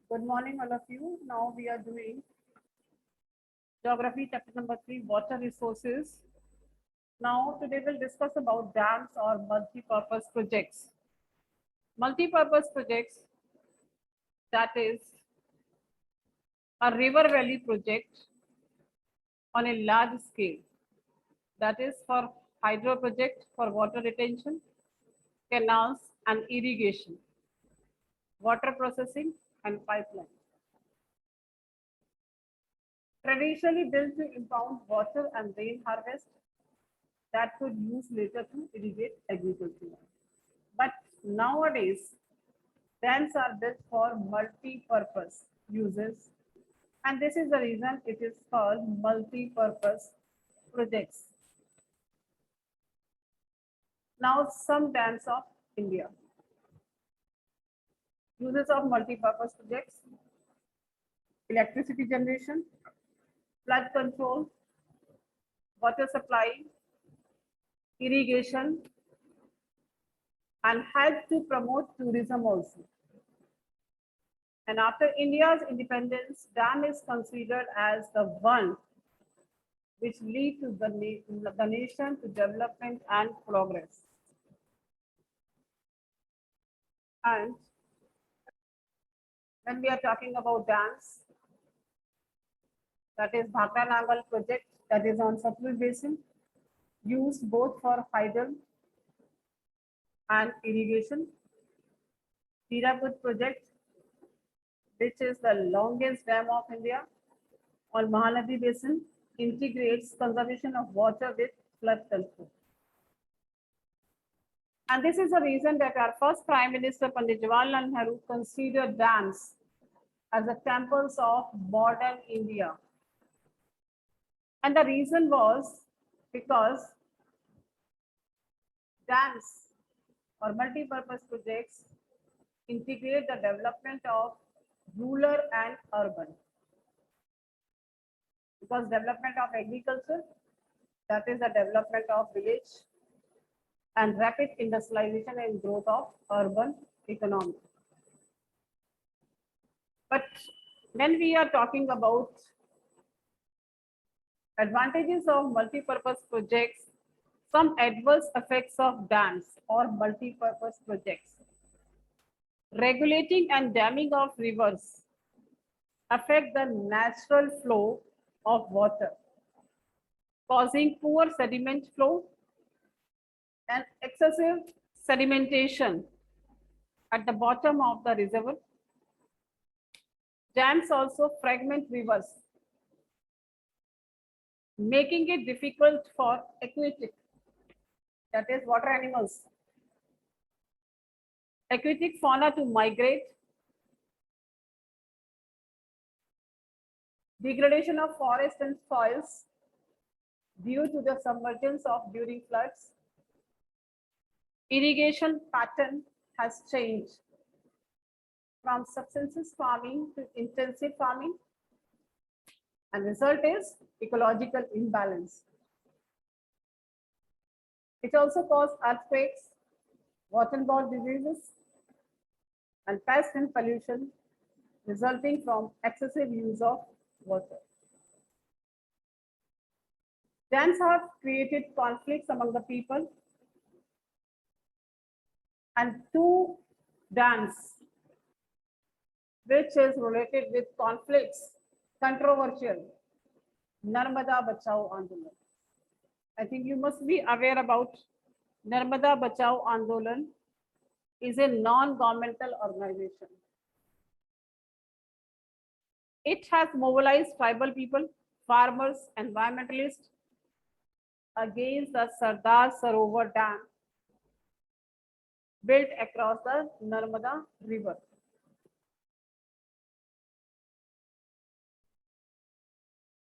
Good morning, all of you. Now we are doing Geography chapter number 3, Water Resources. Now today we'll discuss about dams or multi-purpose projects. Multi-purpose projects, that is a river valley project on a large scale. That is for hydro project for water retention, canals and irrigation, water processing and pipeline. Traditionally built to impound water and rain harvest that could use later to irrigate agriculture. But nowadays, dams are built for multi-purpose uses, and this is the reason it is called multi-purpose projects. Now, some dams of India. Uses of multi-purpose projects: electricity generation, flood control, water supply, irrigation, and help to promote tourism also. And after India's independence, dam is considered as the one which lead to the nation to development and progress. And when we are talking about dams, that is Bhakra Nangal project that is on Satluj Basin, used both for hydel and irrigation. Hirakud project, which is the longest dam of India on Mahanadi Basin, integrates conservation of water with flood control. And this is the reason that our first Prime Minister Pandit Jawaharlal Nehru considered dams as the temples of modern India. And the reason was because dams or multi-purpose projects integrate the development of rural and urban. Because development of agriculture, that is the development of village, and rapid industrialization and growth of urban economy. But when we are talking about advantages of multi-purpose projects, some adverse effects of dams or multi-purpose projects. Regulating and damming of rivers affect the natural flow of water, causing poor sediment flow and excessive sedimentation at the bottom of the reservoir. Dams also fragment rivers, making it difficult for aquatic, that is water animals, aquatic fauna to migrate. Degradation of forest and soils due to the submergence of during floods. Irrigation pattern has changed from subsistence farming to intensive farming, and result is ecological imbalance. It also causes earthquakes, waterborne diseases, and pest and pollution resulting from excessive use of water. Dams have created conflicts among the people, and two dams which is related with conflicts, controversial, Narmada Bachao Andolan. I think you must be aware about Narmada Bachao Andolan is a non-governmental organization. It has mobilized tribal people, farmers, environmentalists against the Sardar Sarovar Dam built across the Narmada River.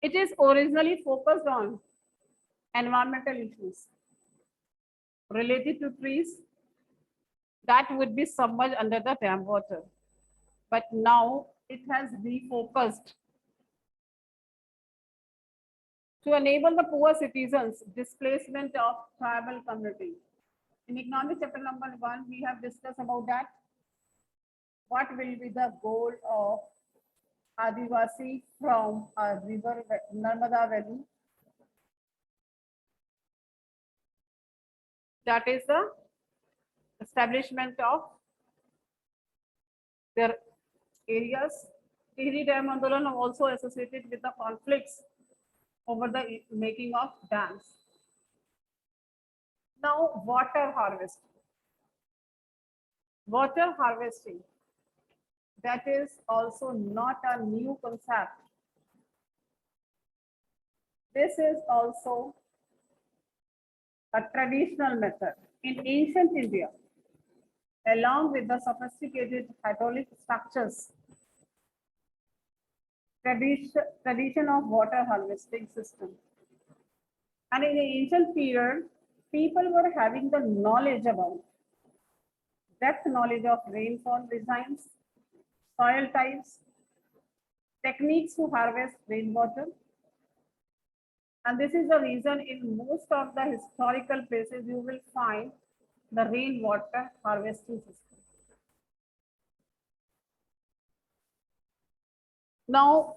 It is originally focused on environmental issues related to trees that would be submerged under the dam water. But now it has refocused to enable the poor citizens displacement of tribal community. In economic chapter number 1, we have discussed about that. What will be the goal of Adivasi from a river Narmada Valley. That is the establishment of their areas. Tehri Dam Andolan are also associated with the conflicts over the making of dams. Now, water harvesting. Water harvesting, that is also not a new concept. This is also a traditional method. In ancient India, along with the sophisticated hydraulic structures, tradition of water harvesting system. And in the ancient period, people were having the knowledge about depth knowledge of rainfall designs, soil types, techniques to harvest rainwater. And this is the reason in most of the historical places you will find the rainwater harvesting system. Now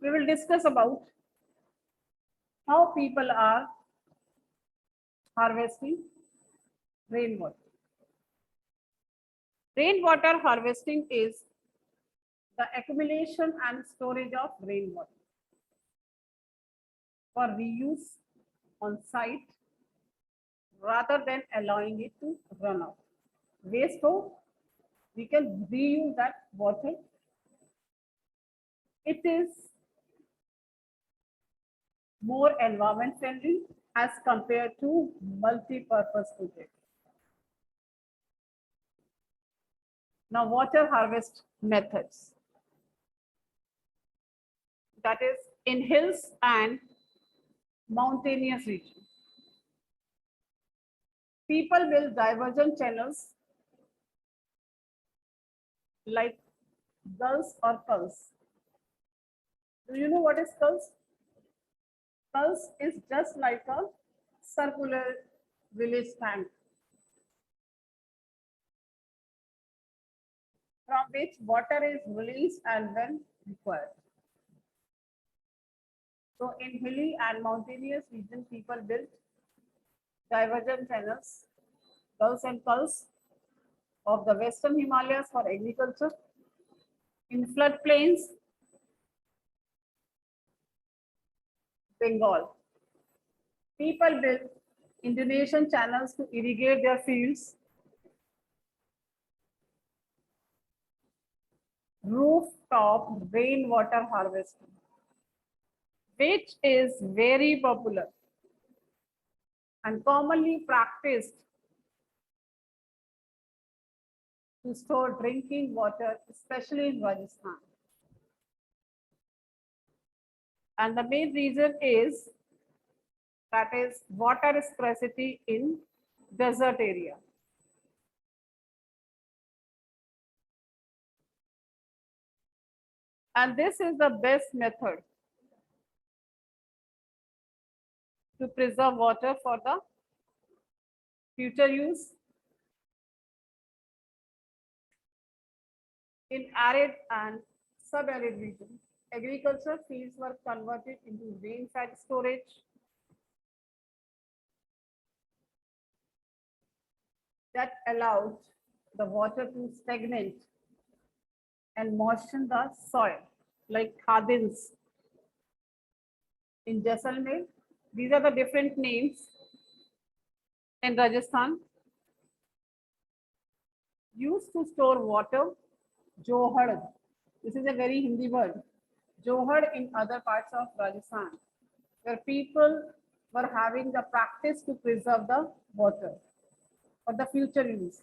we will discuss about how people are harvesting rainwater. Rainwater harvesting is the accumulation and storage of rainwater for reuse on site rather than allowing it to run out. Waste ho, we can reuse that water. It is more environment friendly as compared to multi-purpose projects. Now, water harvest methods. That is in hills and mountainous regions. People build diversion channels like gulls or culls. Do you know what is culls? Culls is just like a circular village tank from which water is released and when required. So in hilly and mountainous regions, people built diversion channels, gulls and culls of the Western Himalayas for agriculture. In floodplains, Bengal, people built Indonesian channels to irrigate their fields. Rooftop rainwater harvesting, which is very popular and commonly practiced to store drinking water, especially in Rajasthan. And the main reason is that is water scarcity in desert area. And this is the best method to preserve water for the future use. In arid and sub-arid regions, agriculture fields were converted into rain-fed storage. That allowed the water to stagnate and moisten the soil, like khadins in Jaisalmer. These are the different names in Rajasthan. Used to store water, johad. This is a very Hindi word. Johad in other parts of Rajasthan, where people were having the practice to preserve the water for the future use.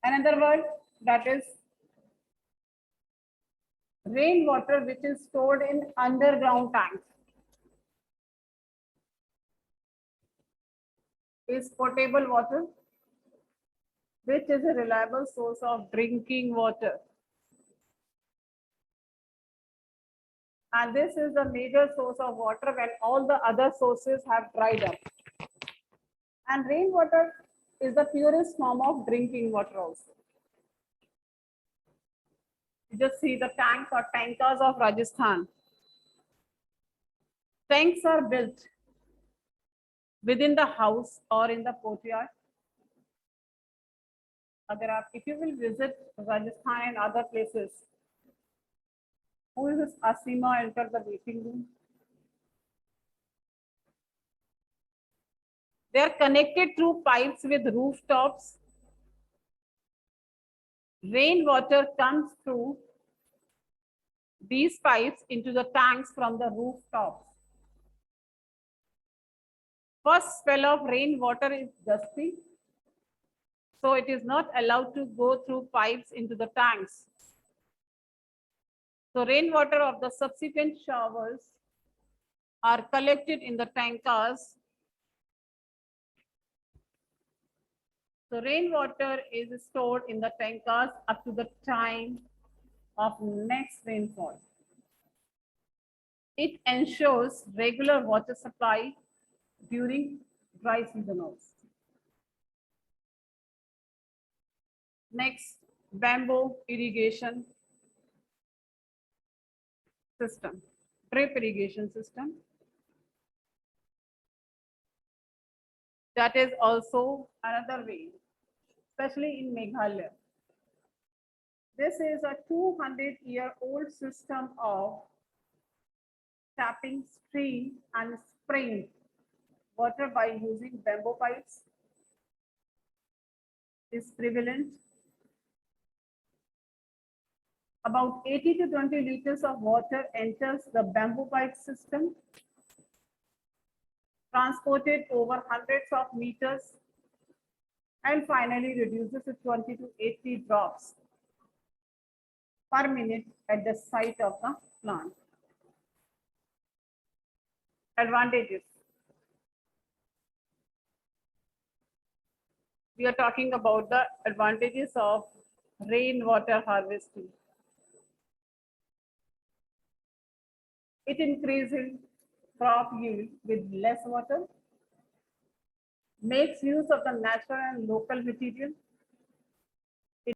Another word, that is rainwater, which is stored in underground tanks, is potable water, which is a reliable source of drinking water. And this is the major source of water when all the other sources have dried up. And rainwater is the purest form of drinking water also. You just see the tank or tankers of Rajasthan. Tanks are built within the house or in the courtyard. If you will visit Rajasthan and other places, who is this Asima enter the waiting room? They are connected through pipes with rooftops. Rainwater comes through these pipes into the tanks from the rooftops. First spell of rainwater is gusty, so it is not allowed to go through pipes into the tanks. So rainwater of the subsequent showers are collected in the tankers. So rainwater is stored in the tankers up to the time of next rainfall. It ensures regular water supply during dry season also. Next, bamboo irrigation system, drip irrigation system. That is also another way, especially in Meghalaya. This is a 200-year-old system of tapping stream and spraying water by using bamboo pipes is prevalent. About 80 to 20 liters of water enters the bamboo pipe system, transported over hundreds of meters, and finally reduces to 20 to 80 drops per minute at the site of the plant. Advantages. We are talking about the advantages of rainwater harvesting. It increases crop yield with less water, makes use of the natural and local material,